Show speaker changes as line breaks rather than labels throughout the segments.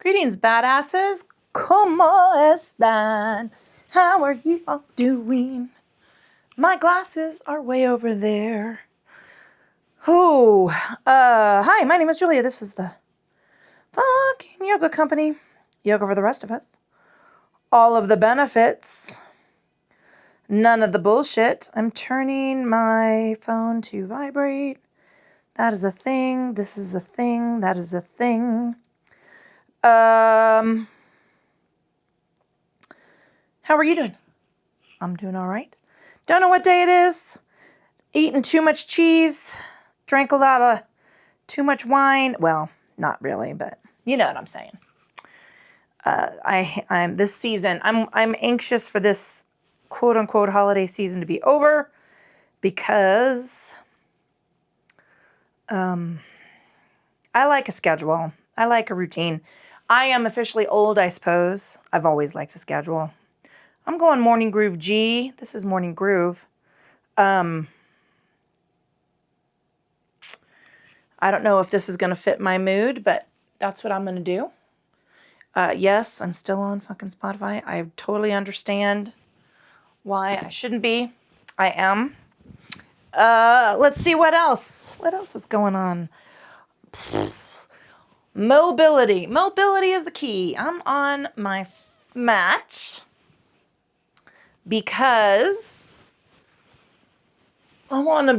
Greetings, badasses. ¿Cómo están? How are you all doing? My glasses are way over there. Hi, my name is Julia. This is the fucking yoga company. Yoga for the rest of us. All of the benefits. None of the bullshit. I'm turning my phone to vibrate. That is a thing. This is a thing. That is a thing. How are you doing? I'm doing all right. Don't know what day it is. Eating too much cheese. Drank a lot of too much wine. Well, not really, but you know what I'm saying. I'm this season. I'm anxious for this quote unquote holiday season to be over because I like a schedule. I like a routine. I am officially old, I suppose. I've always liked a schedule. I'm going Morning Groove G. This is Morning Groove. I don't know if this is going to fit my mood, but that's what I'm going to do. Yes, I'm still on fucking Spotify. I totally understand why I shouldn't be. I am. Let's see what else. What else is going on? Mobility. Mobility is the key. I'm on my mat because I want to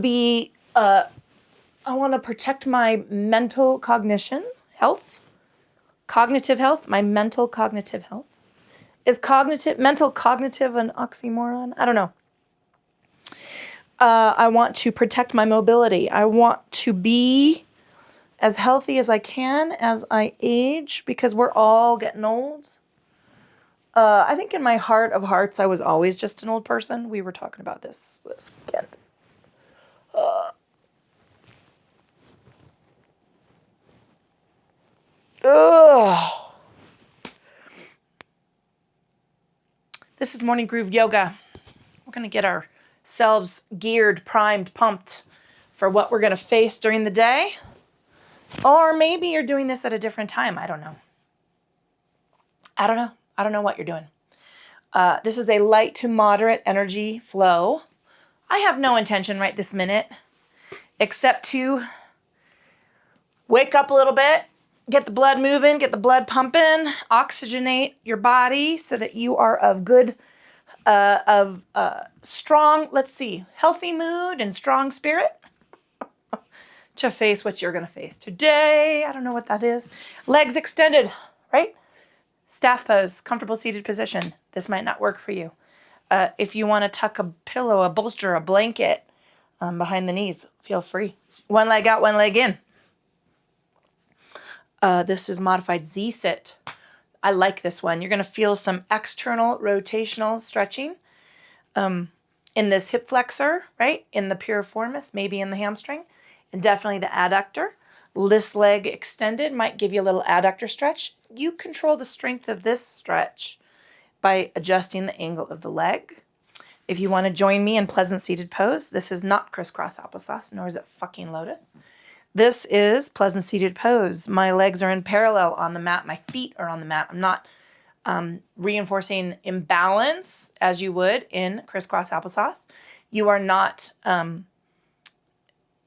protect my mental cognitive health. My mental cognitive health. Is mental cognitive an oxymoron? I don't know. I want to protect my mobility. I want to be as healthy as I can as I age because we're all getting old. I think in my heart of hearts, I was always just an old person. We were talking about this weekend. This is Morning Groove Yoga. We're going to get ourselves geared, primed, pumped for what we're going to face during the day. Or maybe you're doing this at a different time. I don't know. I don't know what you're doing. This is a light to moderate energy flow. I have no intention right this minute except to wake up a little bit, get the blood moving, get the blood pumping, oxygenate your body so that you are of good, strong, healthy mood and strong spirit to face what you're going to face today. I don't know what that is. Legs extended, right? Staff pose, comfortable seated position. This might not work for you. If you want to tuck a pillow, a bolster, a blanket behind the knees, feel free. One leg out, one leg in. This is modified Z-sit. I like this one. You're going to feel some external rotational stretching in this hip flexor, right? In the piriformis, maybe in the hamstring, and definitely the adductor. This leg extended might give you a little adductor stretch. You control the strength of this stretch by adjusting the angle of the leg. If you want to join me in pleasant seated pose, this is not crisscross applesauce, nor is it fucking lotus. This is pleasant seated pose. My legs are in parallel on the mat. My feet are on the mat. I'm not reinforcing imbalance as you would in crisscross applesauce. You are not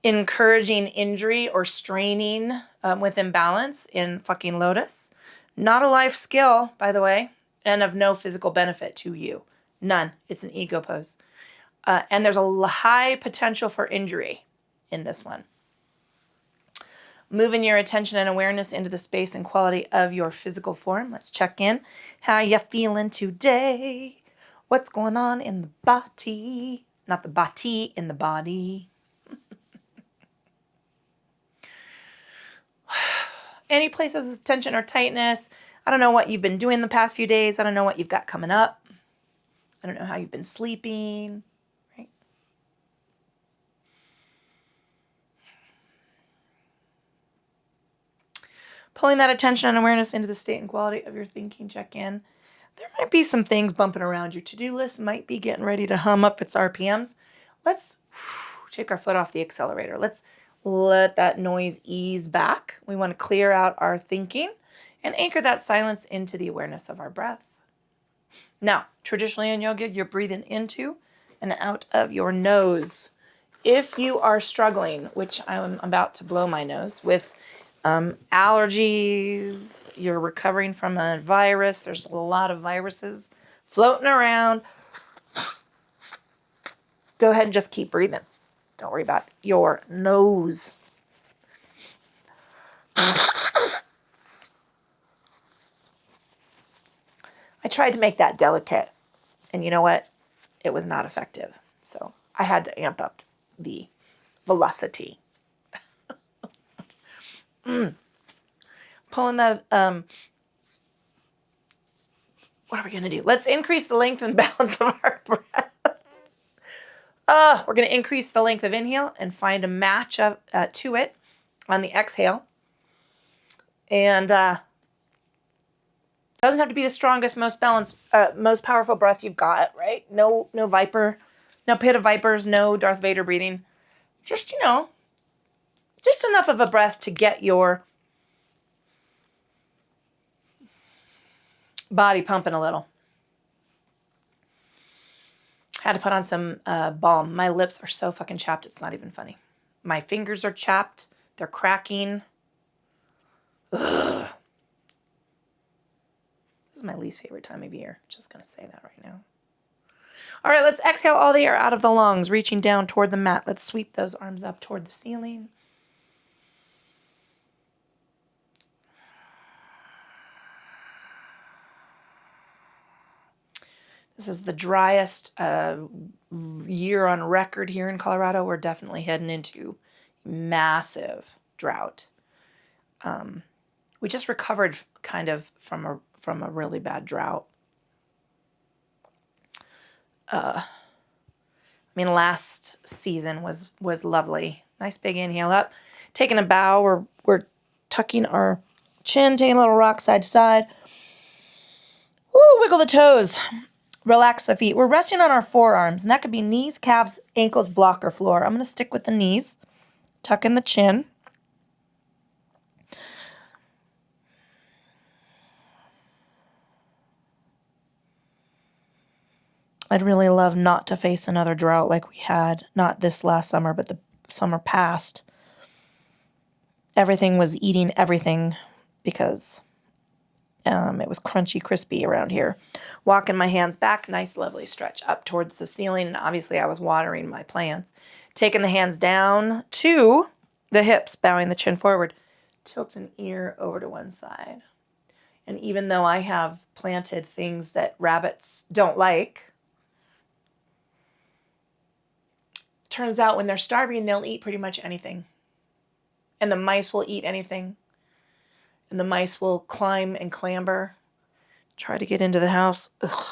encouraging injury or straining with imbalance in fucking lotus. Not a life skill, by the way, and of no physical benefit to you. None. It's an ego pose. And there's a high potential for injury in this one. Moving your attention and awareness into the space and quality of your physical form. Let's check in. How you feeling today? What's going on in the body? Not the body, in the body. Any places of tension or tightness. I don't know what you've been doing the past few days. I don't know what you've got coming up. I don't know how you've been sleeping. Right? Pulling that attention and awareness into the state and quality of your thinking. Check in. There might be some things bumping around your to-do list. Might be getting ready to hum up its RPMs. Let's take our foot off the accelerator. Let's let that noise ease back. We want to clear out our thinking and anchor that silence into the awareness of our breath. Now, traditionally in yoga, you're breathing into and out of your nose. If you are struggling, which I'm about to blow my nose, with allergies, you're recovering from a virus, there's a lot of viruses floating around, go ahead and just keep breathing. Don't worry about your nose. I tried to make that delicate, and you know what? It was not effective. So I had to amp up the velocity. Pulling that, what are we going to do? Let's increase the length and balance of our breath. We're going to increase the length of inhale and find a match to it on the exhale. And doesn't have to be the strongest, most balanced, most powerful breath you've got, right? No viper, no pit of vipers, no Darth Vader breathing. Just, just enough of a breath to get your body pumping a little. Had to put on some balm. My lips are so fucking chapped, it's not even funny. My fingers are chapped. They're cracking. Ugh. This is my least favorite time of year. Just going to say that right now. All right, let's exhale all the air out of the lungs, reaching down toward the mat. Let's sweep those arms up toward the ceiling. This is the driest year on record here in Colorado. We're definitely heading into massive drought. We just recovered kind of from a really bad drought. Last season was lovely. Nice big inhale up. Taking a bow. We're tucking our chin, taking a little rock side to side. Woo, wiggle the toes. Relax the feet. We're resting on our forearms, and that could be knees, calves, ankles, block, or floor. I'm going to stick with the knees. Tuck in the chin. I'd really love not to face another drought like we had, not this last summer, but the summer past. Everything was eating everything because it was crunchy, crispy around here. Walking my hands back, nice, lovely stretch up towards the ceiling. And obviously I was watering my plants. Taking the hands down to the hips, bowing the chin forward. Tilt an ear over to one side. And even though I have planted things that rabbits don't like, turns out when they're starving, they'll eat pretty much anything. And the mice will eat anything. And the mice will climb and clamber, try to get into the house. Ugh.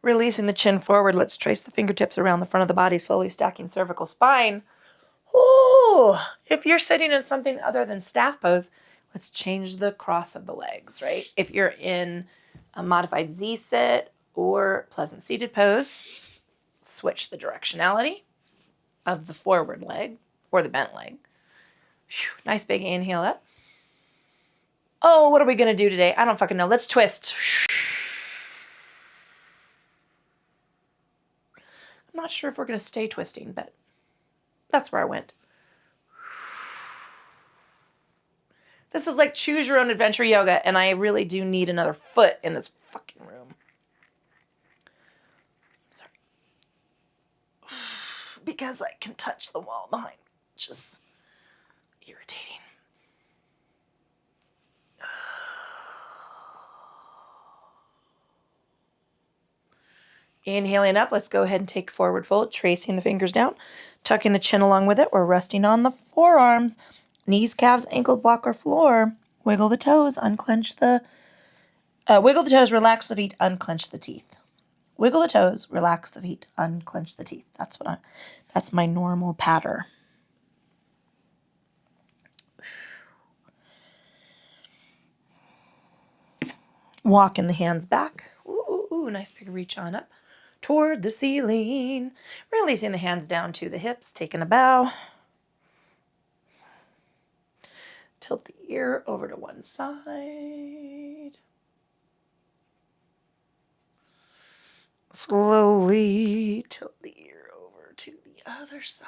Releasing the chin forward, let's trace the fingertips around the front of the body, slowly stacking cervical spine. Ooh, if you're sitting in something other than staff pose, let's change the cross of the legs, right? If you're in a modified Z-sit or pleasant seated pose, switch the directionality of the forward leg or the bent leg. Whew, nice big inhale up. Oh, what are we going to do today? I don't fucking know. Let's twist. I'm not sure if we're going to stay twisting, but that's where I went. This is like choose your own adventure yoga, and I really do need another foot in this fucking room. Sorry. Because I can touch the wall behind. Just irritating. Inhaling up, let's go ahead and take forward fold, tracing the fingers down, tucking the chin along with it. We're resting on the forearms, knees, calves, ankle, block, or floor. Wiggle the toes, unclench the, wiggle the toes, relax the feet, unclench the teeth. Wiggle the toes, relax the feet, unclench the teeth. That's my normal pattern. Walking the hands back. Ooh, ooh, nice big reach on up toward the ceiling. Releasing the hands down to the hips, taking a bow. Tilt the ear over to one side. Slowly tilt the ear over to the other side.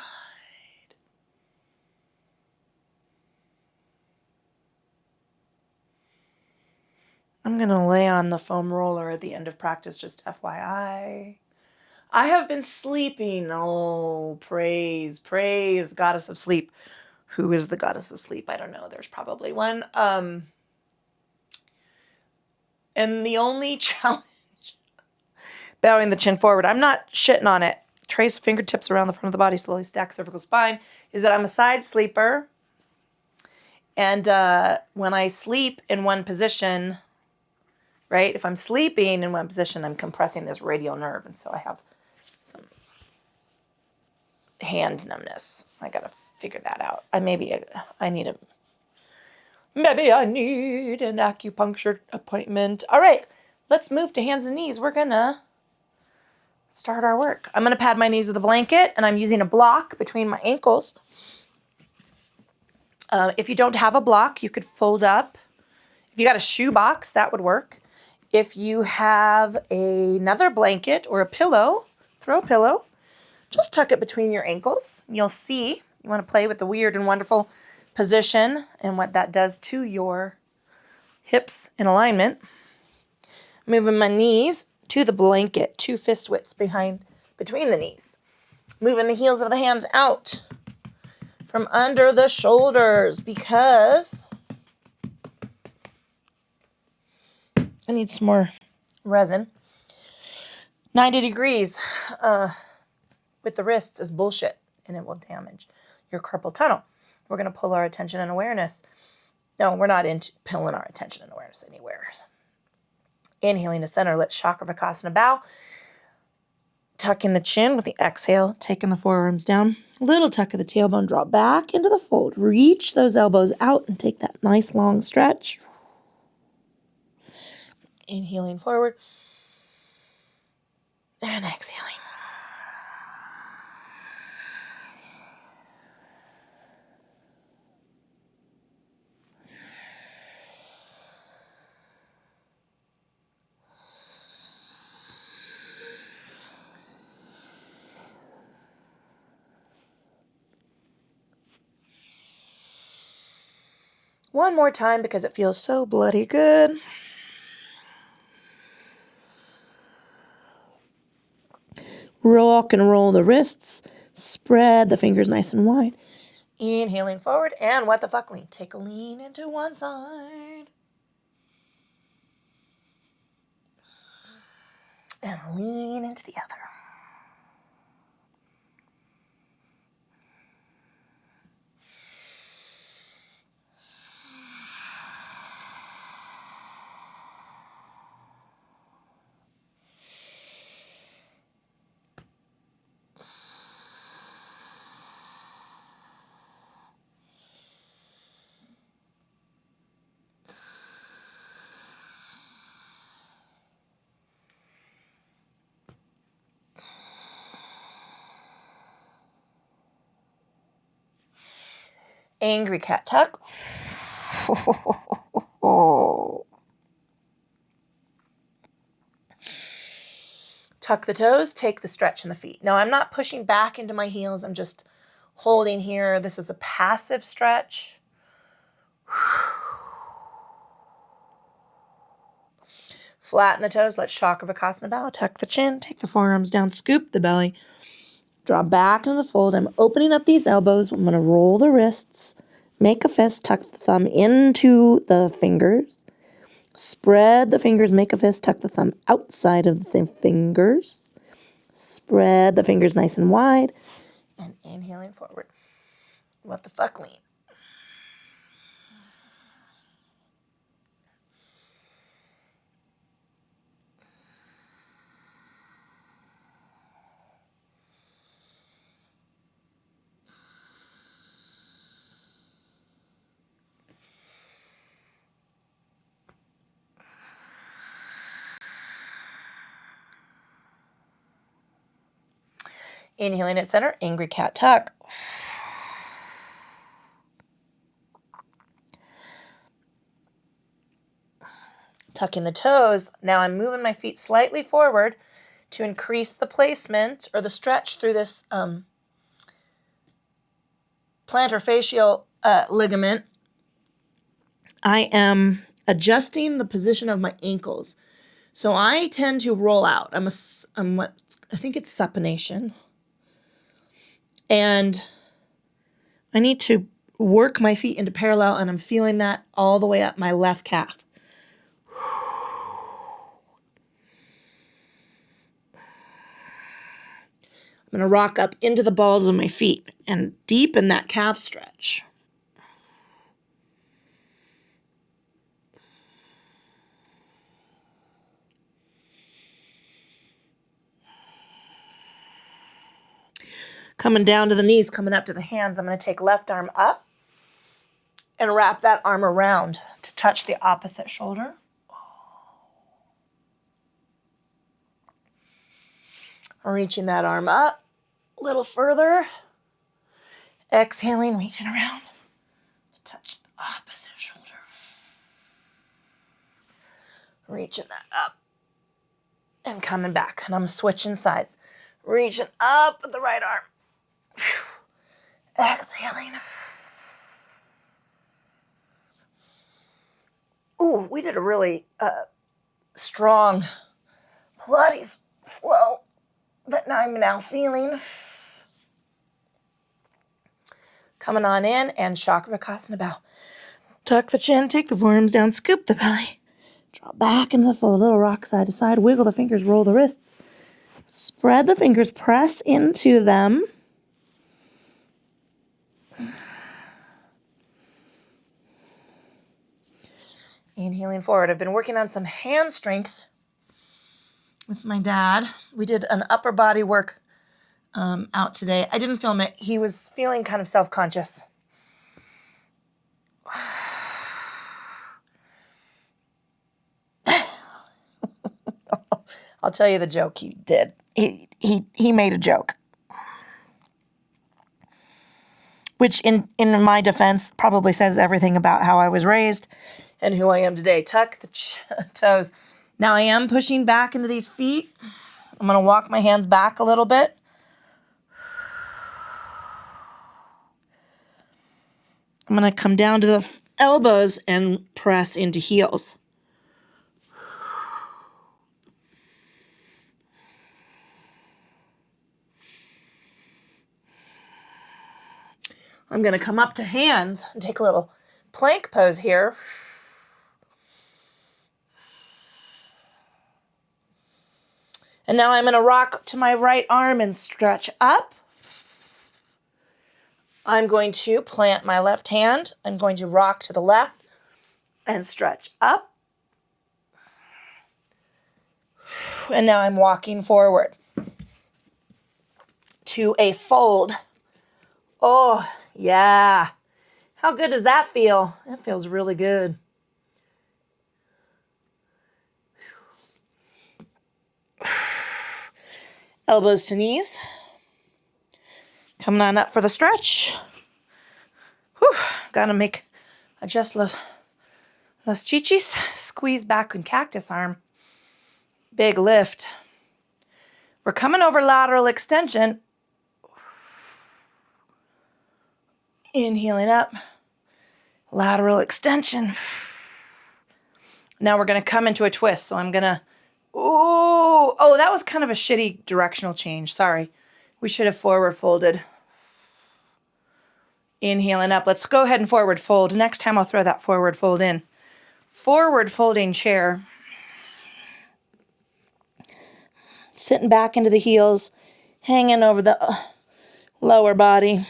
I'm going to lay on the foam roller at the end of practice, just FYI. I have been sleeping. Oh, praise, goddess of sleep. Who is the goddess of sleep? I don't know. There's probably one. And the only challenge, bowing the chin forward. I'm not shitting on it. Trace fingertips around the front of the body, slowly stack cervical spine. Is that I'm a side sleeper. And when I sleep in one position, right? If I'm sleeping in one position, I'm compressing this radial nerve. And so I have some hand numbness. I got to figure that out. Maybe I need an acupuncture appointment. All right, let's move to hands and knees. We're going to start our work. I'm going to pad my knees with a blanket, and I'm using a block between my ankles. If you don't have a block, you could fold up. If you got a shoe box, that would work. If you have another blanket or a pillow, throw a pillow. Just tuck it between your ankles. You'll see. You want to play with the weird and wonderful position and what that does to your hips in alignment. Moving my knees to the blanket, 2 fist widths between the knees. Moving the heels of the hands out from under the shoulders because I need some more resin. 90 degrees with the wrists is bullshit, and it will damage your carpal tunnel. We're going to pull our attention and awareness. No, we're not into pulling our attention and awareness anywhere. Inhaling to center, let's Chakravakasana bow. Tucking the chin with the exhale, taking the forearms down. Little tuck of the tailbone, draw back into the fold. Reach those elbows out and take that nice long stretch. Inhaling forward and exhaling. One more time because it feels so bloody good. Rock and roll the wrists. Spread the fingers nice and wide. Inhaling forward and what the fuck lean. Take a lean into one side. And a lean into the other. Angry cat tuck. Tuck the toes, take the stretch in the feet. Now I'm not pushing back into my heels. I'm just holding here. This is a passive stretch. Flatten the toes. Let's Chakravakasana bow. Tuck the chin. Take the forearms down. Scoop the belly. Draw back into the fold. I'm opening up these elbows. I'm going to roll the wrists. Make a fist. Tuck the thumb into the fingers. Spread the fingers. Make a fist. Tuck the thumb outside of the fingers. Spread the fingers nice and wide. And inhaling forward. What the fuck lean. Inhaling at center, angry cat tuck. Tucking the toes. Now I'm moving my feet slightly forward to increase the placement or the stretch through this plantar fascial ligament. I am adjusting the position of my ankles. So I tend to roll out. I'm what I think it's supination. And I need to work my feet into parallel, and I'm feeling that all the way up my left calf. I'm going to rock up into the balls of my feet and deepen that calf stretch. Coming down to the knees, coming up to the hands, I'm going to take left arm up and wrap that arm around to touch the opposite shoulder. Reaching that arm up a little further. Exhaling, reaching around to touch the opposite shoulder. Reaching that up and coming back. And I'm switching sides. Reaching up with the right arm. Exhaling. Ooh, we did a really strong Pilates flow that I'm now feeling. Coming on in and Chakravakasana bow. Tuck the chin, take the forearms down, scoop the belly. Drop back into the fold, little rock side to side. Wiggle the fingers, roll the wrists. Spread the fingers, press into them. Inhaling forward. I've been working on some hand strength with my dad. We did an upper body work out today. I didn't film it. He was feeling kind of self-conscious. I'll tell you the joke he did. He made a joke. Which in my defense probably says everything about how I was raised and who I am today. Tuck the toes. Now I am pushing back into these feet. I'm going to walk my hands back a little bit. I'm going to come down to the elbows and press into heels. I'm going to come up to hands and take a little plank pose here. And now I'm going to rock to my right arm and stretch up. I'm going to plant my left hand. I'm going to rock to the left and stretch up. And now I'm walking forward to a fold. Oh, yeah. How good does that feel? That feels really good. Elbows to knees. Coming on up for the stretch. Whew. Gotta adjust las chichis. Squeeze back in cactus arm. Big lift. We're coming over lateral extension. Inhaling up. Lateral extension. Now we're going to come into a twist. So I'm going to... Oh, that was kind of a shitty directional change. Sorry. We should have forward folded. Inhaling up. Let's go ahead and forward fold. Next time I'll throw that forward fold in. Forward folding chair. Sitting back into the heels. Hanging over the lower body.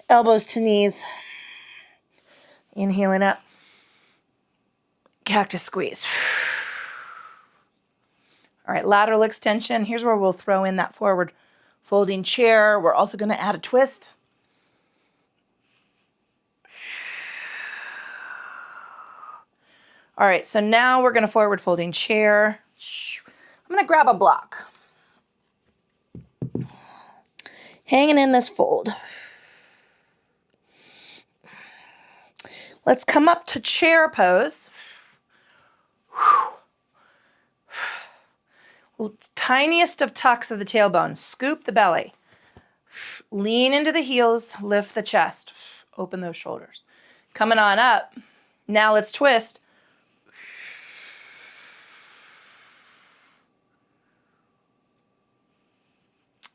Elbows to knees. Inhaling up. Cactus squeeze. All right, lateral extension. Here's where we'll throw in that forward folding chair. We're also going to add a twist. All right, so now we're going to forward folding chair. I'm going to grab a block. Hanging in this fold. Let's come up to chair pose. Tiniest of tucks of the tailbone. Scoop the belly. Lean into the heels, lift the chest. Open those shoulders. Coming on up. Now let's twist.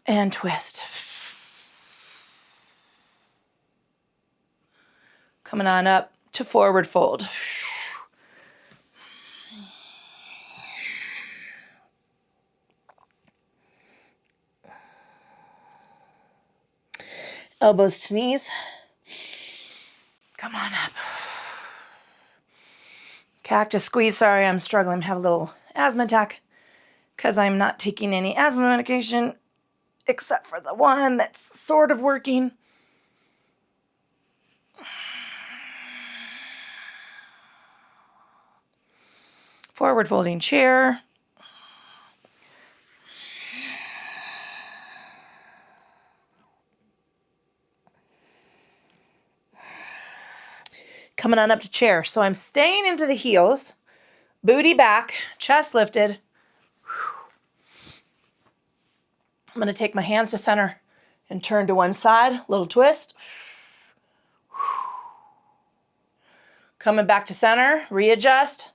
And twist. Coming on up to forward fold. Elbows to knees. Come on up. Cactus squeeze. Sorry, I'm struggling. I have a little asthma attack because I'm not taking any asthma medication except for the one that's sort of working. Forward folding chair. Coming on up to chair. So I'm staying into the heels, booty back, chest lifted. I'm going to take my hands to center and turn to one side, little twist. Coming back to center, readjust,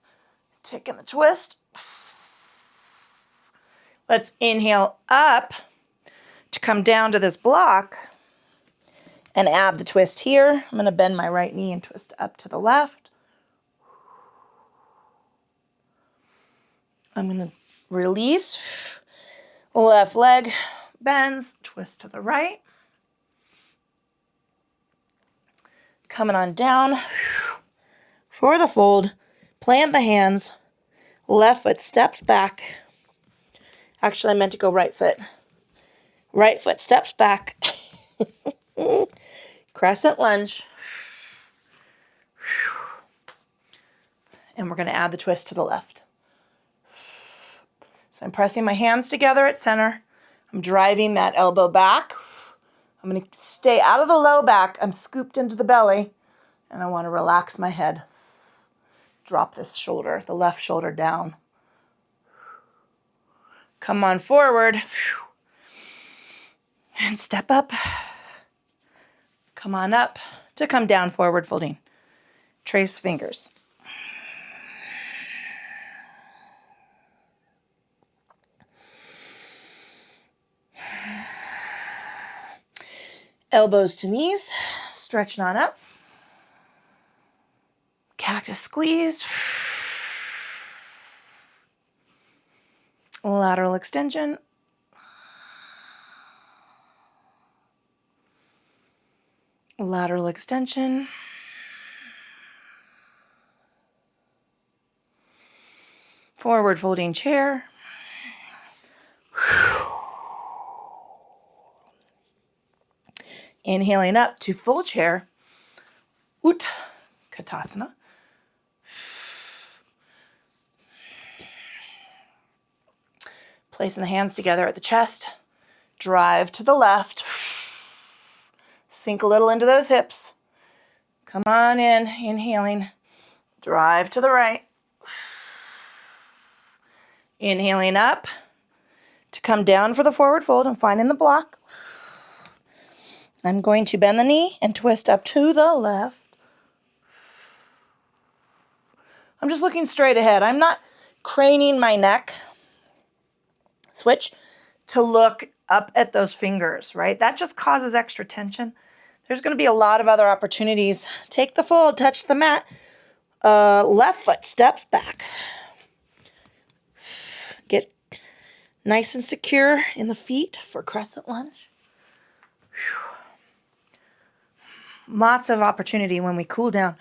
taking the twist. Let's inhale up to come down to this block and add the twist here. I'm going to bend my right knee and twist up to the left. I'm going to release. Left leg bends, twist to the right. Coming on down for the fold. Plant the hands. Left foot steps back. Actually, I meant to go right foot. Right foot steps back. Crescent lunge. And we're going to add the twist to the left. So I'm pressing my hands together at center. I'm driving that elbow back. I'm going to stay out of the low back. I'm scooped into the belly. And I want to relax my head. Drop this shoulder, the left shoulder down. Come on forward. And step up. Come on up to come down, forward folding. Trace fingers. Elbows to knees, stretching on up. Cactus squeeze. Lateral extension. Lateral extension. Forward folding chair. Inhaling up to full chair. Utkatasana. Placing the hands together at the chest. Drive to the left. Sink a little into those hips. Come on in, inhaling. Drive to the right. Inhaling up to come down for the forward fold. I'm finding the block. I'm going to bend the knee and twist up to the left. I'm just looking straight ahead. I'm not craning my neck. Switch to look up at those fingers, right? That just causes extra tension. There's going to be a lot of other opportunities. Take the fold, touch the mat. Left foot steps back. Get nice and secure in the feet for crescent lunge. Lots of opportunity when we cool down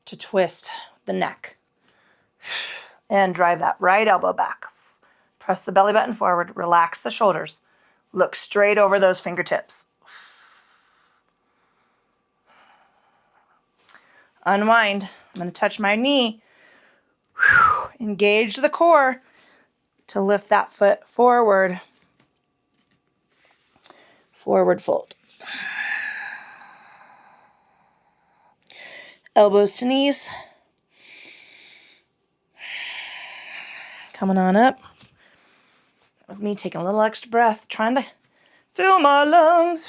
to twist the neck and drive that right elbow back. Press the belly button forward, relax the shoulders, look straight over those fingertips. Unwind. I'm going to touch my knee. Engage the core to lift that foot forward. Forward fold. Elbows to knees. Coming on up. That was me taking a little extra breath, trying to fill my lungs.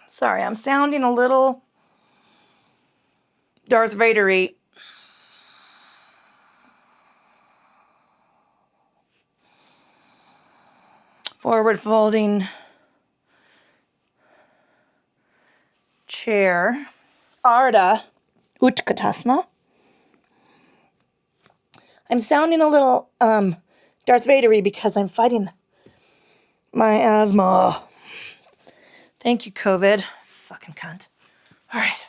Sorry, I'm sounding a little Darth Vader-y. Forward folding chair. Ardha Utkatasana. I'm sounding a little Darth Vader-y because I'm fighting my asthma. Thank you, COVID. Fucking cunt. All right.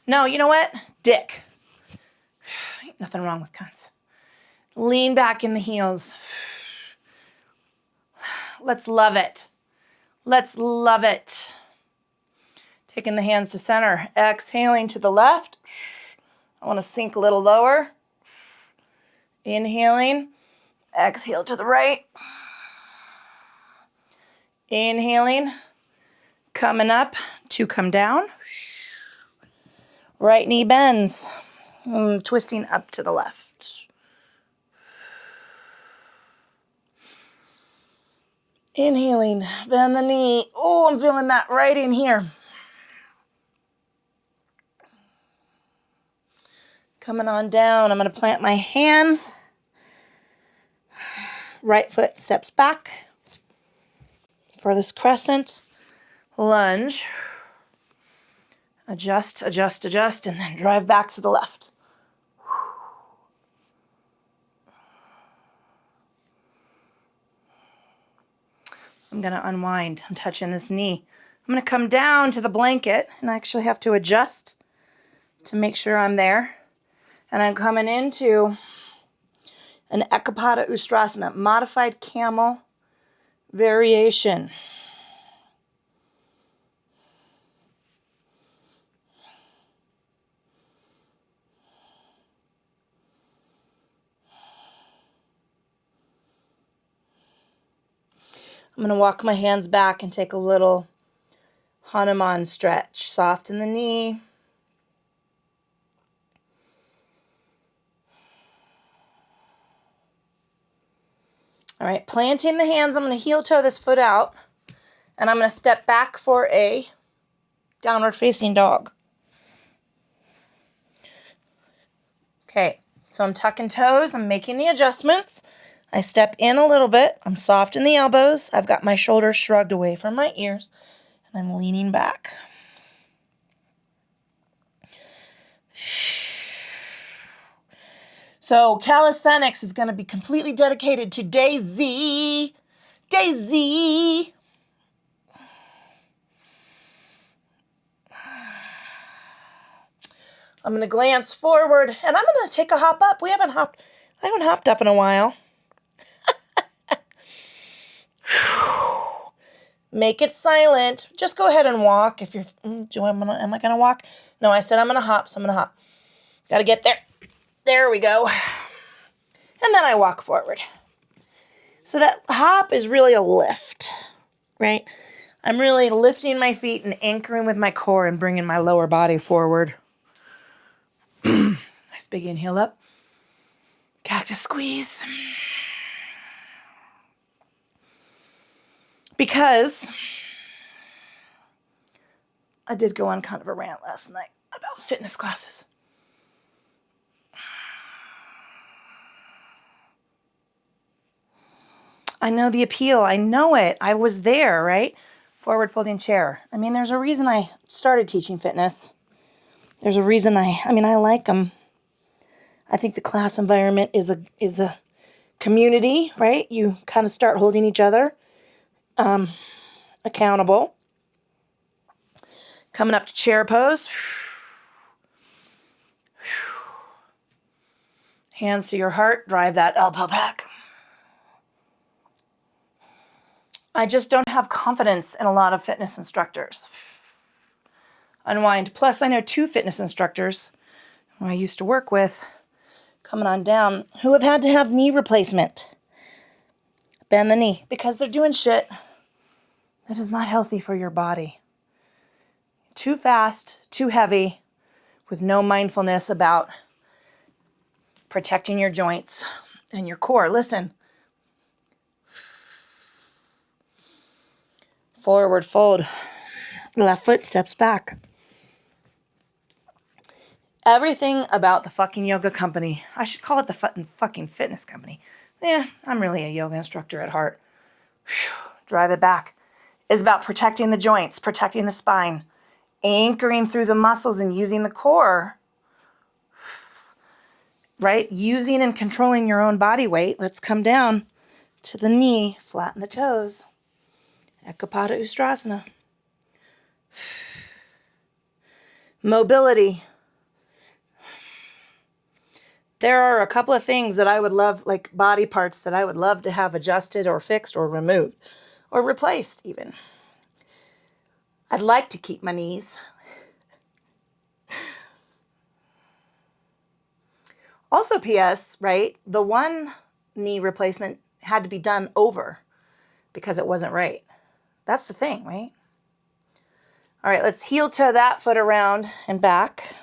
No, you know what? Dick. Ain't nothing wrong with cunts. Lean back in the heels. Let's love it. Let's love it. Taking the hands to center. Exhaling to the left. I want to sink a little lower. Inhaling. Exhale to the right. Inhaling. Coming up to come down. Right knee bends. Twisting up to the left. Inhaling. Bend the knee. Oh, I'm feeling that right in here. Coming on down. I'm going to plant my hands. Right foot steps back for this crescent. Lunge. Adjust, adjust, adjust, and then drive back to the left. I'm going to unwind. I'm touching this knee. I'm going to come down to the blanket, and I actually have to adjust to make sure I'm there. And I'm coming into an Ekapada Ustrasana, modified camel variation. I'm going to walk my hands back and take a little Hanuman stretch. Soften the knee. All right, planting the hands, I'm going to heel toe this foot out. And I'm going to step back for a downward facing dog. Okay, so I'm tucking toes. I'm making the adjustments. I step in a little bit. I'm soft in the elbows. I've got my shoulders shrugged away from my ears. And I'm leaning back. So calisthenics is going to be completely dedicated to Daisy. Daisy. I'm going to glance forward and I'm going to take a hop up. I haven't hopped up in a while. Make it silent. Just go ahead and walk. If you're, am I going to walk? No, I said I'm going to hop, so I'm going to hop. Got to get there. There we go. And then I walk forward. So that hop is really a lift, right? I'm really lifting my feet and anchoring with my core and bringing my lower body forward. Nice big inhale up. Cactus squeeze. Because I did go on kind of a rant last night about fitness classes. I know the appeal. I know it. I was there, right? Forward folding chair. I mean, there's a reason I started teaching fitness. There's a reason I like them. I think the class environment is a community, right? You kind of start holding each other accountable. Coming up to chair pose. Hands to your heart. Drive that elbow back. I just don't have confidence in a lot of fitness instructors. unwind. Plus, I know 2 fitness instructors who I used to work with coming on down who have had to have knee replacement. Bend the knee because they're doing shit that is not healthy for your body. Too fast, too heavy, with no mindfulness about protecting your joints and your core. Listen. Forward fold. Left foot steps back. Everything about the fucking yoga company, I should call it the fucking fitness company. Yeah, I'm really a yoga instructor at heart. Whew, drive it back. Is about protecting the joints, protecting the spine, anchoring through the muscles and using the core, right? Using and controlling your own body weight. Let's come down to the knee, flatten the toes. Ekapada Ustrasana. Mobility. There are a couple of things that I would love, like body parts that I would love to have adjusted or fixed or removed or replaced even. I'd like to keep my knees. Also, P.S., right? The one knee replacement had to be done over because it wasn't right. That's the thing, right? All right, let's heel toe that foot around and back.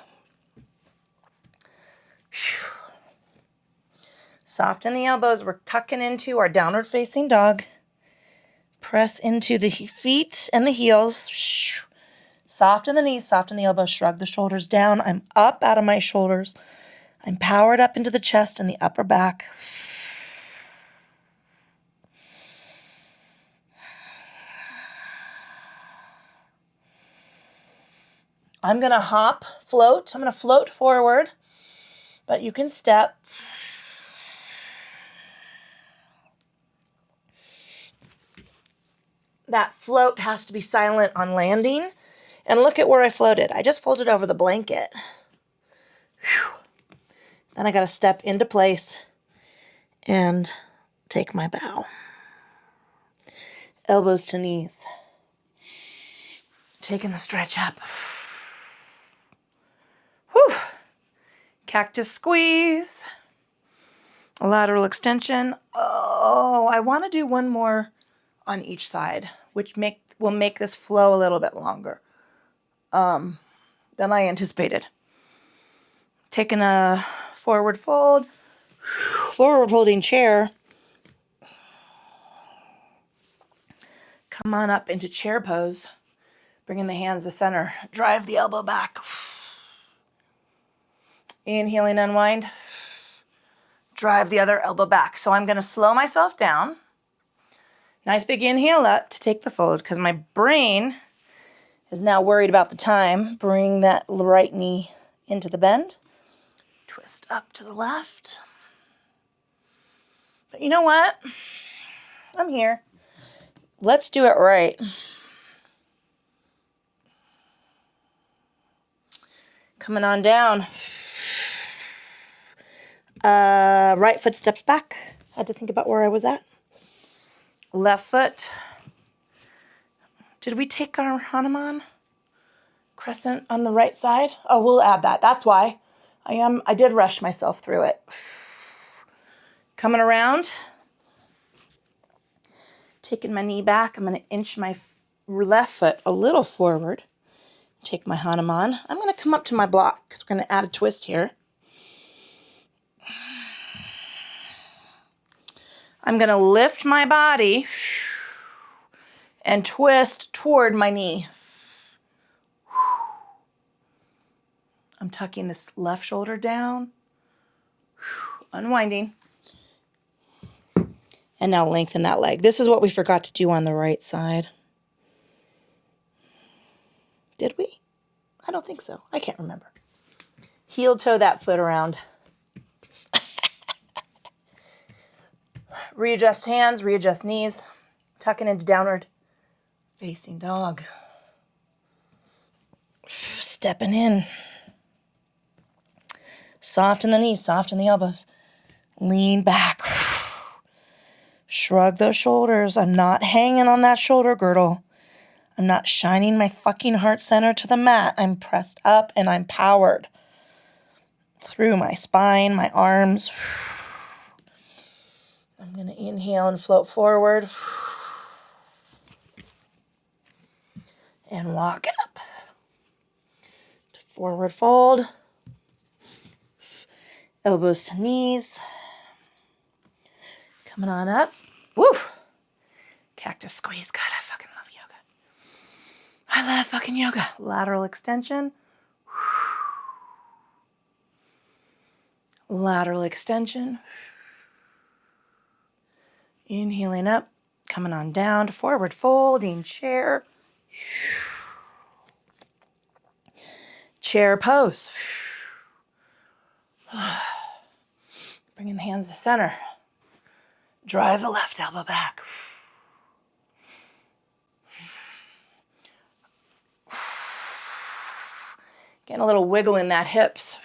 Soften the elbows. We're tucking into our downward facing dog. Press into the feet and the heels. Soften the knees, soften the elbows, shrug the shoulders down. I'm up out of my shoulders. I'm powered up into the chest and the upper back. I'm going to float. I'm going to float forward, but you can step. That float has to be silent on landing. And look at where I floated. I just folded over the blanket. Whew. Then I got to step into place and take my bow. Elbows to knees. Taking the stretch up. Whew. Cactus squeeze. A lateral extension. Oh, I want to do one more on each side, which will make this flow a little bit longer than I anticipated. Taking a forward fold, forward folding chair. Come on up into chair pose, bringing the hands to center. Drive the elbow back. Inhaling, unwind. Drive the other elbow back. So I'm going to slow myself down. Nice big inhale up to take the fold because my brain is now worried about the time. Bring that right knee into the bend. Twist up to the left. But you know what? I'm here. Let's do it right. Coming on down. Right foot steps back. Had to think about where I was at. Left foot. Did we take our Hanuman crescent on the right side? Oh, we'll add that. That's why. I did rush myself through it. Coming around. Taking my knee back. I'm going to inch my left foot a little forward. Take my Hanuman. I'm going to come up to my block because we're going to add a twist here. I'm going to lift my body and twist toward my knee. I'm tucking this left shoulder down, unwinding, and now lengthen that leg. This is what we forgot to do on the right side. Did we? I don't think so. I can't remember. Heel toe that foot around. Readjust hands, readjust knees, tucking into downward facing dog. Stepping in. Soften the knees, soften the elbows. Lean back. Shrug those shoulders. I'm not hanging on that shoulder girdle. I'm not shining my fucking heart center to the mat. I'm pressed up and I'm powered through my spine, my arms. I'm going to inhale and float forward and walk it up. Forward fold. Elbows to knees. Coming on up. Woo! Cactus squeeze. God, I fucking love yoga. I love fucking yoga. Lateral extension. Lateral extension. Inhaling up. Coming on down to forward folding chair. Chair pose. Bringing the hands to center. Drive the left elbow back. Getting a little wiggle in that hips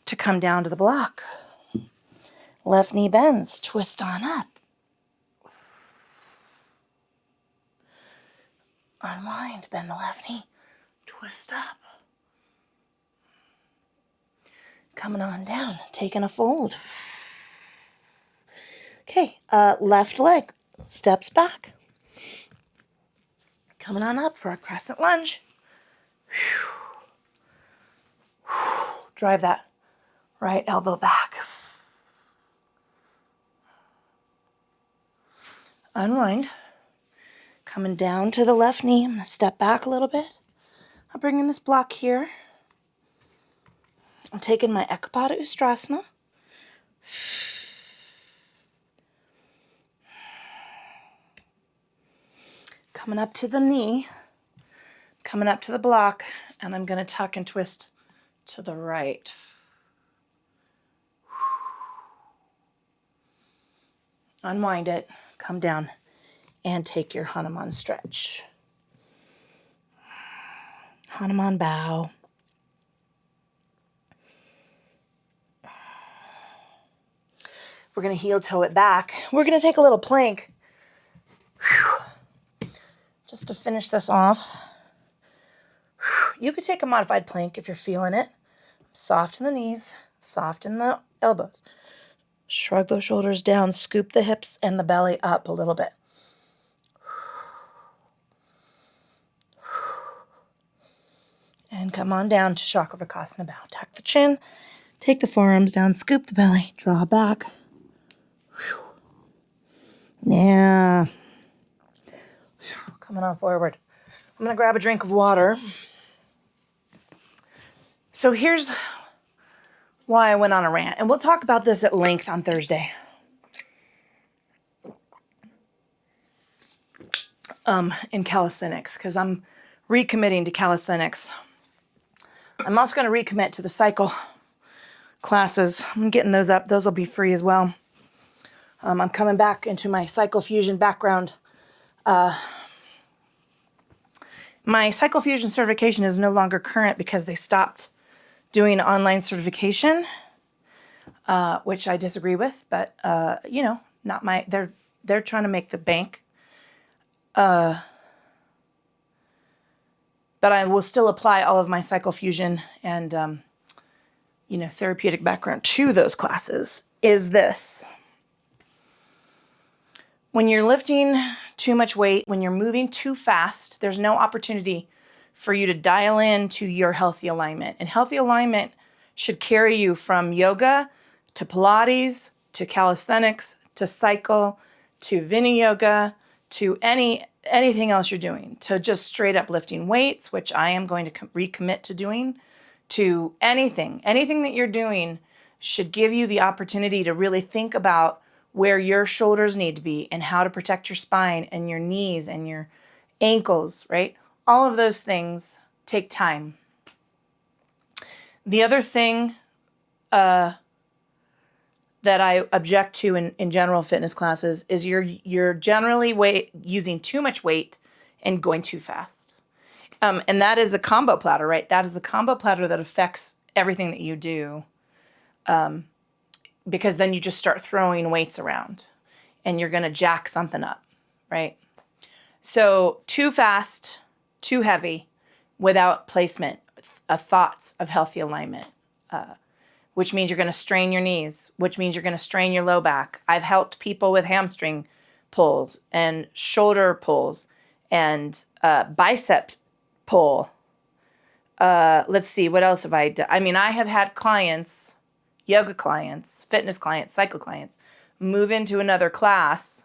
to come down to the block. Left knee bends, twist on up. Unwind, bend the left knee, twist up. Coming on down, taking a fold. Okay, left leg steps back. Coming on up for a crescent lunge. Drive that right elbow back. Unwind. Coming down to the left knee. I'm going to step back a little bit. I'm bringing this block here. I'm taking my Ekapada Ustrasana. Coming up to the knee. Coming up to the block. And I'm going to tuck and twist to the right. Unwind it. Come down and take your Hanuman stretch. Hanuman bow. We're going to heel toe it back. We're going to take a little plank. Just to finish this off. You could take a modified plank if you're feeling it. Soft in the knees, soft in the elbows. Shrug those shoulders down, scoop the hips and the belly up a little bit. And come on down to Chakravarkasana bow. Tuck the chin, take the forearms down, scoop the belly, draw back. Yeah. Coming on forward. I'm going to grab a drink of water. So here's why I went on a rant. And we'll talk about this at length on Thursday. In calisthenics, because I'm recommitting to calisthenics. I'm also going to recommit to the cycle classes. I'm getting those up. Those will be free as well. I'm coming back into my Cycle Fusion background. My Cycle Fusion certification is no longer current because they stopped doing online certification, which I disagree with. But not my. They're trying to make the bank. But I will still apply all of my Cycle Fusion and therapeutic background to those classes. Is this? When you're lifting too much weight, when you're moving too fast, there's no opportunity for you to dial in to your healthy alignment. And healthy alignment should carry you from yoga to Pilates, to calisthenics, to cycle, to Vini yoga, to anything else you're doing, to just straight up lifting weights, which I am going to recommit to doing, to anything that you're doing should give you the opportunity to really think about where your shoulders need to be and how to protect your spine and your knees and your ankles, right? All of those things take time. The other thing that I object to in general fitness classes is you're generally using too much weight and going too fast. And that is a combo platter, right? That is a combo platter that affects everything that you do. Because then you just start throwing weights around and you're going to jack something up, right? So too fast, too heavy, without placement, thoughts of healthy alignment, which means you're going to strain your knees, which means you're going to strain your low back. I've helped people with hamstring pulls and shoulder pulls and bicep pull. Let's see, what else have I done? I mean, I have had clients, yoga clients, fitness clients, cycle clients, move into another class,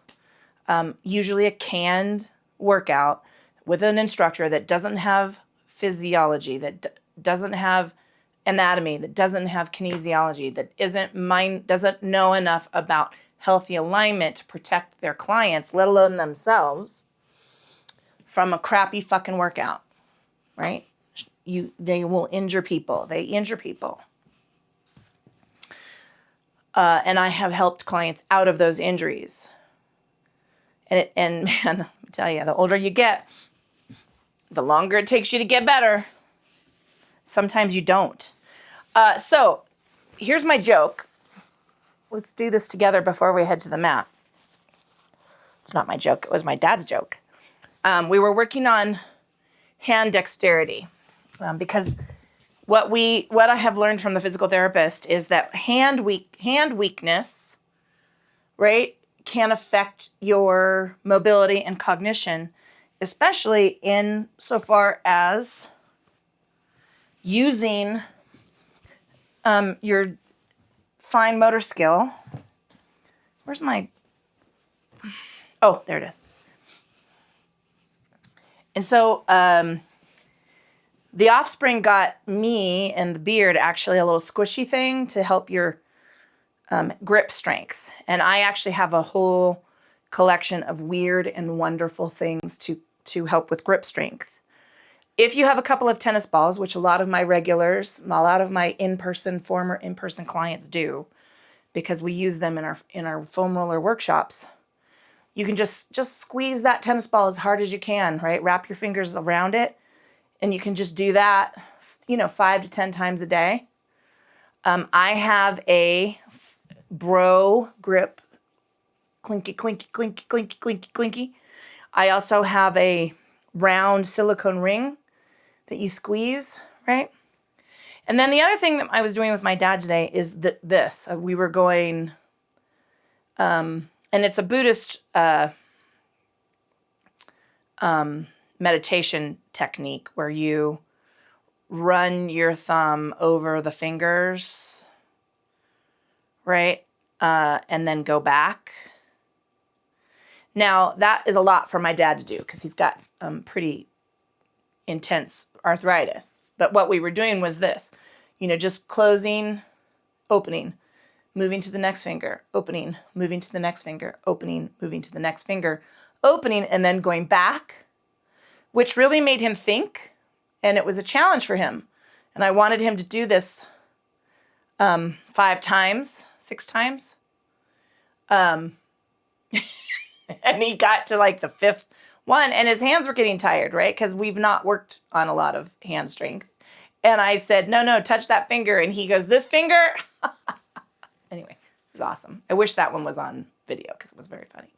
usually a canned workout with an instructor that doesn't have physiology, that doesn't have anatomy, that doesn't have kinesiology, that doesn't know enough about healthy alignment to protect their clients, let alone themselves, from a crappy fucking workout, right? They will injure people. They injure people. And I have helped clients out of those injuries. And man, let me tell you, the older you get, the longer it takes you to get better. Sometimes you don't. So here's my joke. Let's do this together before we head to the mat. It's not my joke. It was my dad's joke. We were working on hand dexterity because what I have learned from the physical therapist is that hand weakness, right, can affect your mobility and cognition, especially in so far as using your fine motor skill. Where's my... Oh, there it is. And so the Offspring got me and the Beard actually a little squishy thing to help your grip strength. And I actually have a whole collection of weird and wonderful things to help with grip strength. If you have a couple of tennis balls, which a lot of my regulars, a lot of my former in-person clients do, because we use them in our foam roller workshops, you can just squeeze that tennis ball as hard as you can, right? Wrap your fingers around it, and you can just do that, 5 to 10 times a day. I have a Bro Grip, clinky, clinky, clinky, clinky, clinky, clinky. I also have a round silicone ring that you squeeze, right? And then the other thing that I was doing with my dad today is this. We were going, and it's a Buddhist meditation technique where you run your thumb over the fingers, right? And then go back. Now, that is a lot for my dad to do because he's got pretty intense arthritis. But what we were doing was this, just closing, opening, moving to the next finger, opening, moving to the next finger, opening, moving to the next finger, opening, and then going back, which really made him think. And it was a challenge for him. And I wanted him to do this 5 times, 6 times. And he got to like the 5th one, and his hands were getting tired, right? Because we've not worked on a lot of hand strength. And I said, no, touch that finger. And he goes, this finger? Anyway, it was awesome. I wish that one was on video because it was very funny.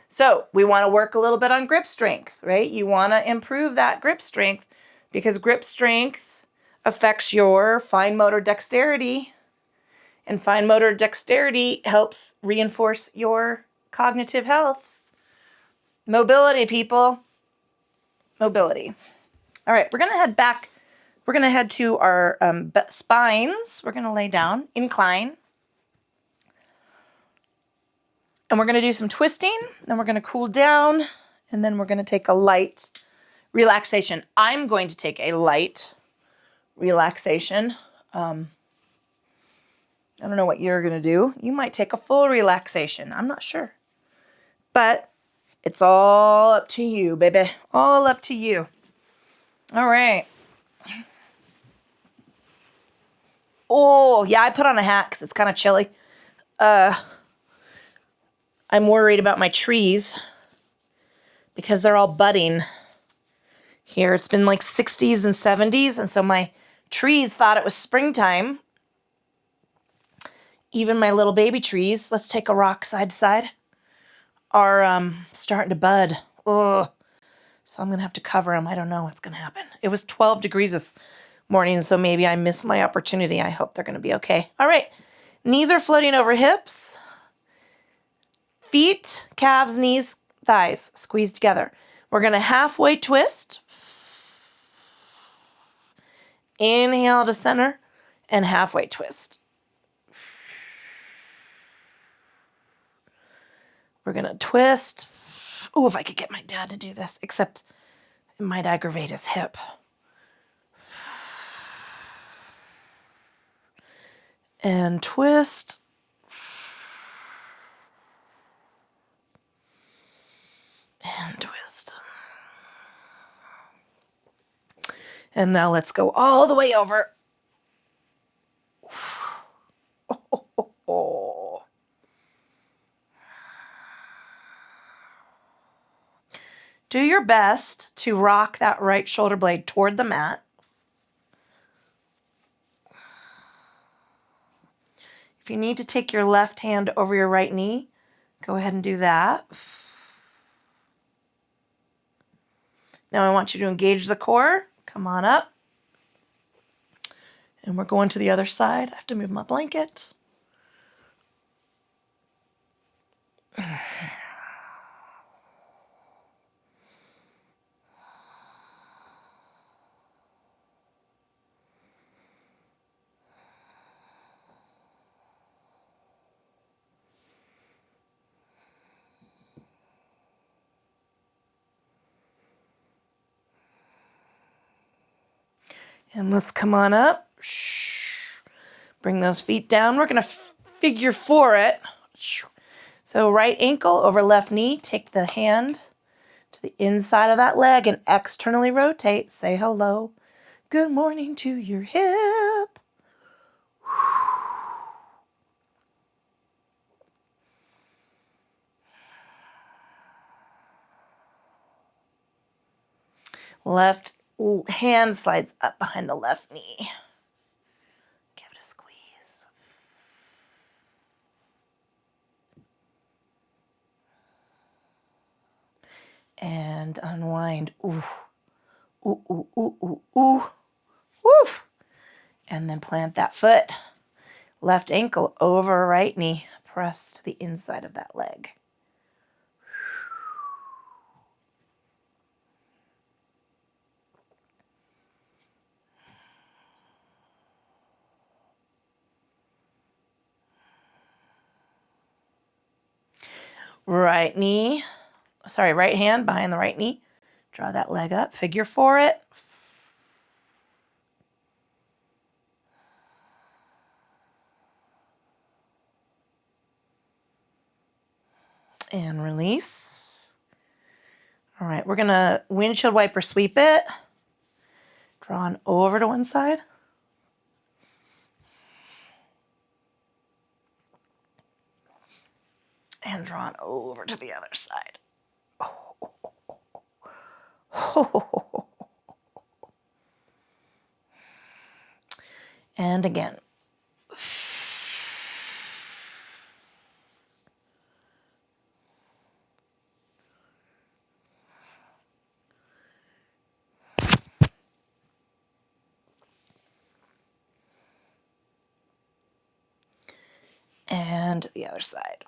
So we want to work a little bit on grip strength, right? You want to improve that grip strength because grip strength affects your fine motor dexterity. And fine motor dexterity helps reinforce your cognitive health. Mobility, people. Mobility. All right, we're going to head back. We're going to head to our spines. We're going to lay down, incline. And we're going to do some twisting. Then we're going to cool down. And then we're going to take a light relaxation. I'm going to take a light relaxation. I don't know what you're going to do. You might take a full relaxation. I'm not sure. But it's all up to you, baby. All up to you. All right. Oh, yeah, I put on a hat because it's kind of chilly. I'm worried about my trees because they're all budding here. It's been like 60s and 70s, and so my trees thought it was springtime. Even my little baby trees, let's take a rock side to side, are starting to bud. Oh, So I'm going to have to cover them. I don't know what's going to happen. It was 12 degrees this morning, so maybe I missed my opportunity. I hope they're going to be okay. All right. Knees are floating over hips. Feet, calves, knees, thighs squeeze together. We're going to halfway twist. Inhale to center and halfway twist. We're going to twist. Oh, if I could get my dad to do this, except it might aggravate his hip. And twist. And twist. And now let's go all the way over. Do your best to rock that right shoulder blade toward the mat. If you need to take your left hand over your right knee, go ahead and do that. Now I want you to engage the core. Come on up. And we're going to the other side. I have to move my blanket. And let's come on up. Bring those feet down. We're going to figure four it. So right ankle over left knee. Take the hand to the inside of that leg and externally rotate. Say hello. Good morning to your hip. Left hand slides up behind the left knee. Give it a squeeze. And unwind. Ooh. Ooh, ooh, ooh, ooh, ooh. Woo. And then plant that foot. Left ankle over right knee. Press to the inside of that leg. Right hand behind the right knee. Draw that leg up. Figure four it. And release. All right, we're going to windshield wiper sweep it. Draw on over to one side. And draw on over to the other side. And again. And the other side.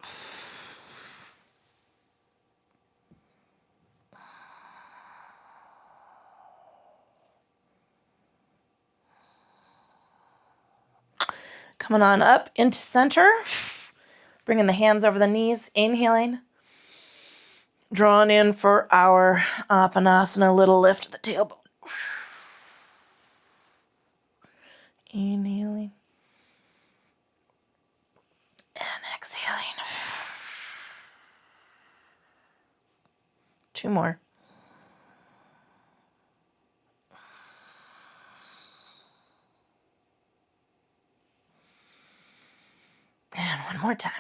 Coming on up into center. Bringing the hands over the knees. Inhaling. Drawing in for our Apanasana, little lift of the tailbone. Inhaling. And exhaling. 2 more. And 1 more time.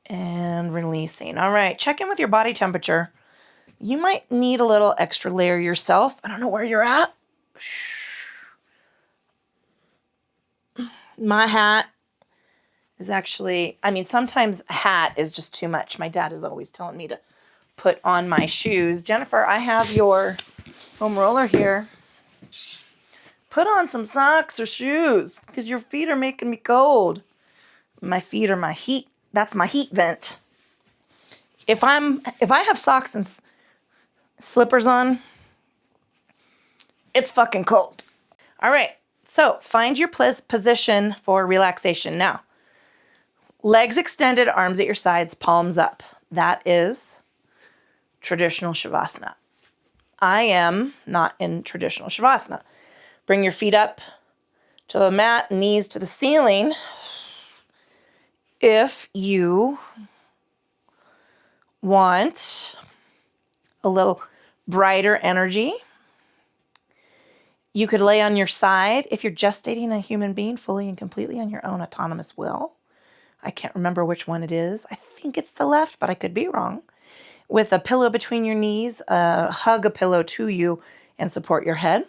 And releasing. All right, check in with your body temperature. You might need a little extra layer yourself. I don't know where you're at. My hat is actually, I mean, sometimes a hat is just too much. My dad is always telling me to put on my shoes. Jennifer, I have your foam roller here. Put on some socks or shoes because your feet are making me cold. My feet are my heat. That's my heat vent. If I have socks and slippers on, it's fucking cold. All right. So find your position for relaxation. Now, legs extended, arms at your sides, palms up. That is traditional Shavasana. I am not in traditional Shavasana. Bring your feet up to the mat, knees to the ceiling. If you want a little brighter energy, you could lay on your side if you're gestating a human being fully and completely on your own autonomous will. I can't remember which one it is. I think it's the left, but I could be wrong. With a pillow between your knees, hug a pillow to you and support your head.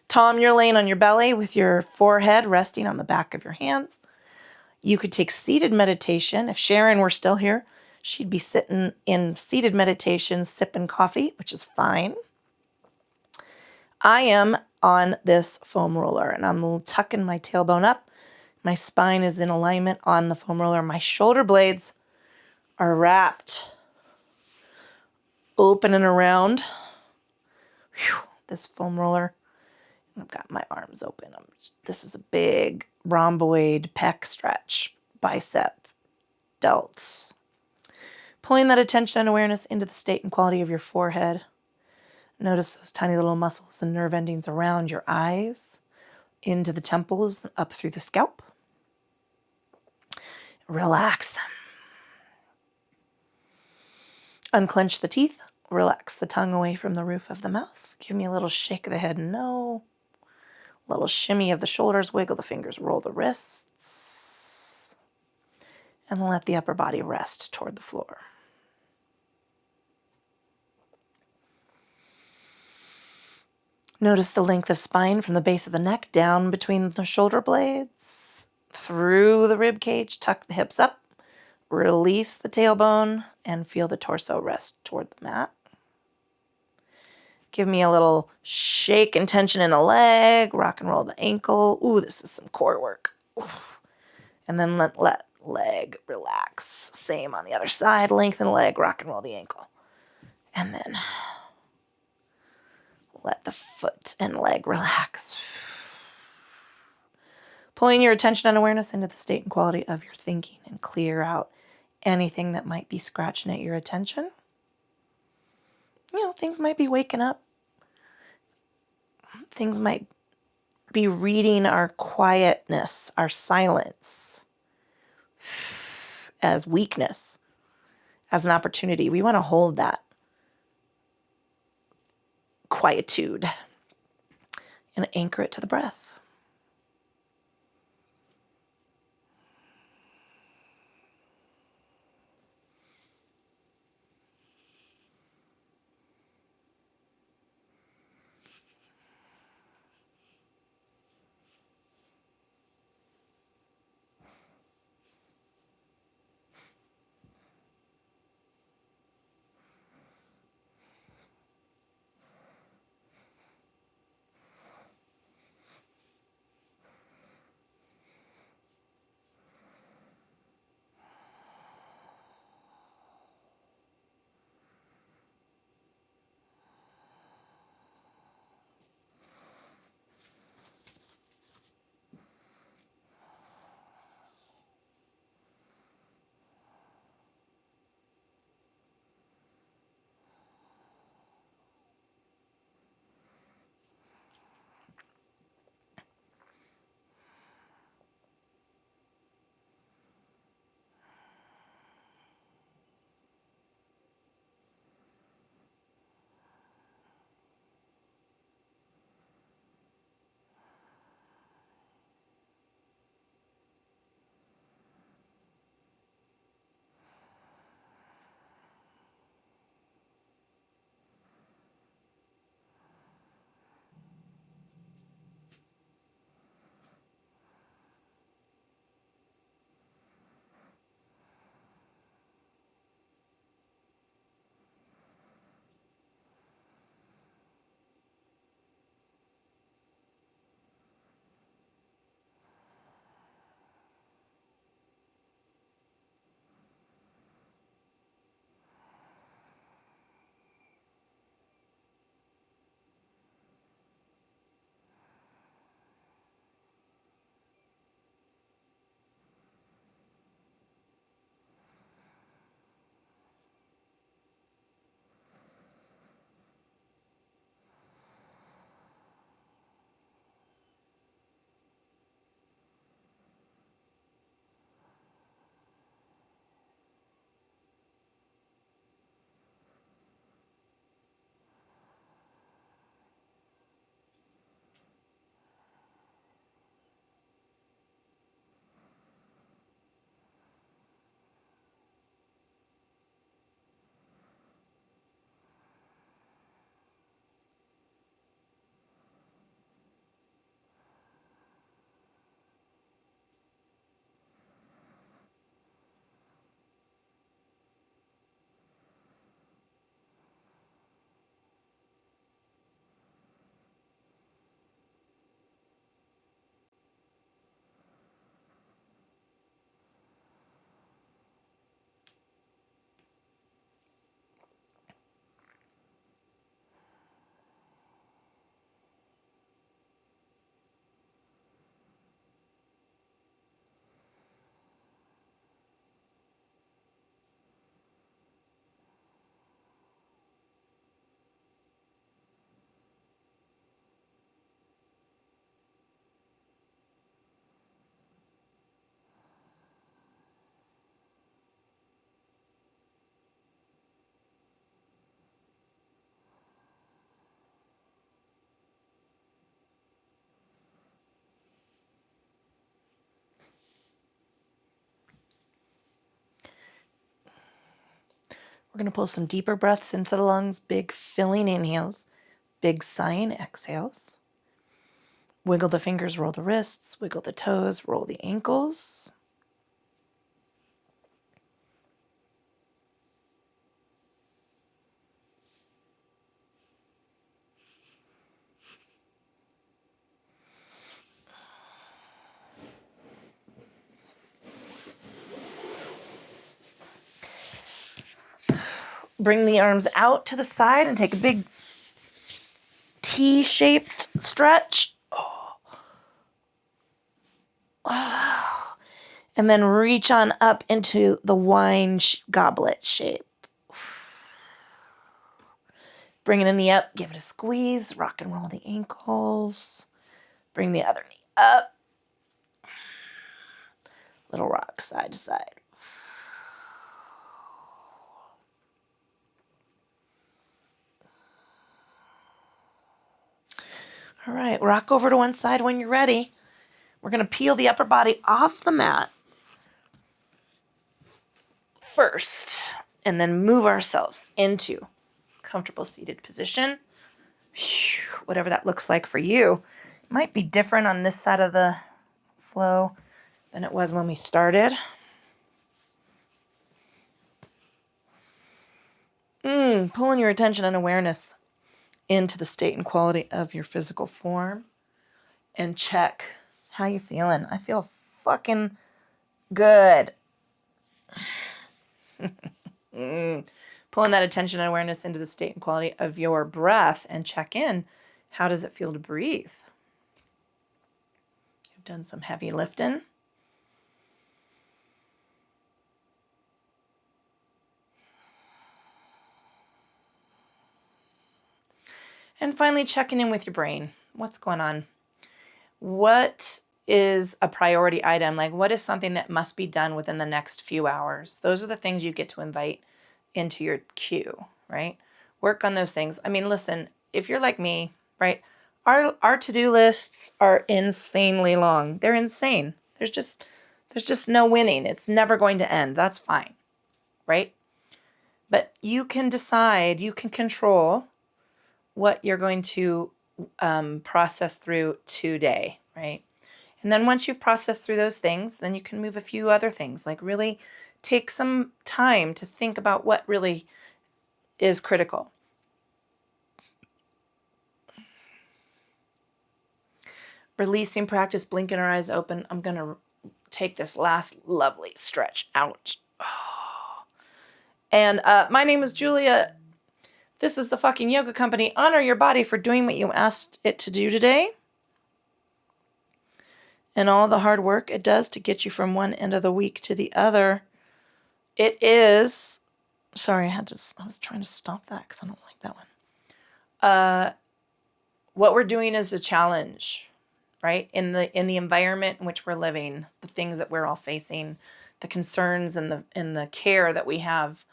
Tom, you're laying on your belly with your forehead resting on the back of your hands. You could take seated meditation. If Sharon were still here, she'd be sitting in seated meditation, sipping coffee, which is fine. I am on this foam roller and I'm tucking my tailbone up. My spine is in alignment on the foam roller. My shoulder blades are wrapped open and around. Whew, this foam roller. I've got my arms open. This is a big rhomboid pec stretch, bicep, delts. Pulling that attention and awareness into the state and quality of your forehead. Notice those tiny little muscles and nerve endings around your eyes, into the temples, up through the scalp. Relax them. Unclench the teeth. Relax the tongue away from the roof of the mouth. Give me a little shake of the head, no. A little shimmy of the shoulders, wiggle the fingers, roll the wrists. And let the upper body rest toward the floor. Notice the length of spine from the base of the neck down between the shoulder blades, through the rib cage, tuck the hips up, release the tailbone, and feel the torso rest toward the mat. Give me a little shake and tension in the leg, rock and roll the ankle. Ooh, this is some core work. Oof. And then let leg relax. Same on the other side, lengthen the leg, rock and roll the ankle. And then let the foot and leg relax. Pulling your attention and awareness into the state and quality of your thinking and clear out anything that might be scratching at your attention. You know, things might be waking up. Things might be reading our quietness, our silence as weakness, as an opportunity. We want to hold that quietude and anchor it to the breath. We're going to pull some deeper breaths into the lungs, big filling inhales, big sighing exhales. Wiggle the fingers, roll the wrists, wiggle the toes, roll the ankles. Bring the arms out to the side and take a big T-shaped stretch. And then reach on up into the wine goblet shape. Bring the knee up, give it a squeeze, rock and roll the ankles. Bring the other knee up. Little rock side to side. All right, rock over to one side when you're ready. We're going to peel the upper body off the mat first, and then move ourselves into comfortable seated position. Whatever that looks like for you. It might be different on this side of the flow than it was when we started. Pulling your attention and awareness into the state and quality of your physical form, and check how you feeling. I feel fucking good. Pulling that attention and awareness into the state and quality of your breath, and check in. How does it feel to breathe? You've done some heavy lifting. And finally, checking in with your brain. What's going on? What is a priority item? Like, what is something that must be done within the next few hours? Those are the things you get to invite into your queue, right? Work on those things. I mean, listen, if you're like me, right? Our to-do lists are insanely long. They're insane. There's just no winning. It's never going to end. That's fine, right? But you can decide, you can control what you're going to process through today, right? And then once you've processed through those things, then you can move a few other things, like really take some time to think about what really is critical. Releasing practice, blinking our eyes open. I'm going to take this last lovely stretch out. And my name is Julia. This is the fucking yoga company. Honor your body for doing what you asked it to do today. And all the hard work it does to get you from one end of the week to the other. It is... Sorry, I was trying to stop that because I don't like that one. What we're doing is a challenge, right? In the environment in which we're living, the things that we're all facing, the concerns and the care that we have,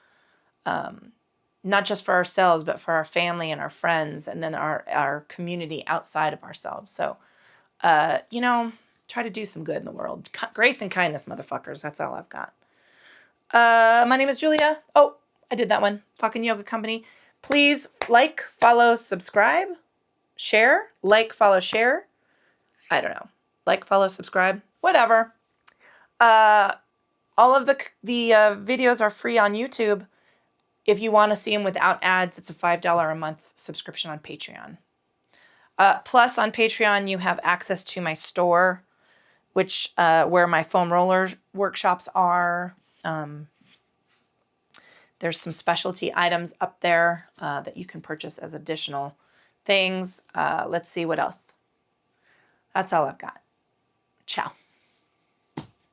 not just for ourselves, but for our family and our friends, and then our community outside of ourselves. So, try to do some good in the world. Grace and kindness, motherfuckers. That's all I've got. My name is Julia. Oh, I did that one. Fucking yoga company. Please like, follow, subscribe, share. Like, follow, share. I don't know. Like, follow, subscribe. Whatever. All of the videos are free on YouTube. If you want to see them without ads, it's a $5 a month subscription on Patreon. Plus, on Patreon, you have access to my store, which where my foam roller workshops are. There's some specialty items up there that you can purchase as additional things. Let's see what else. That's all I've got. Ciao.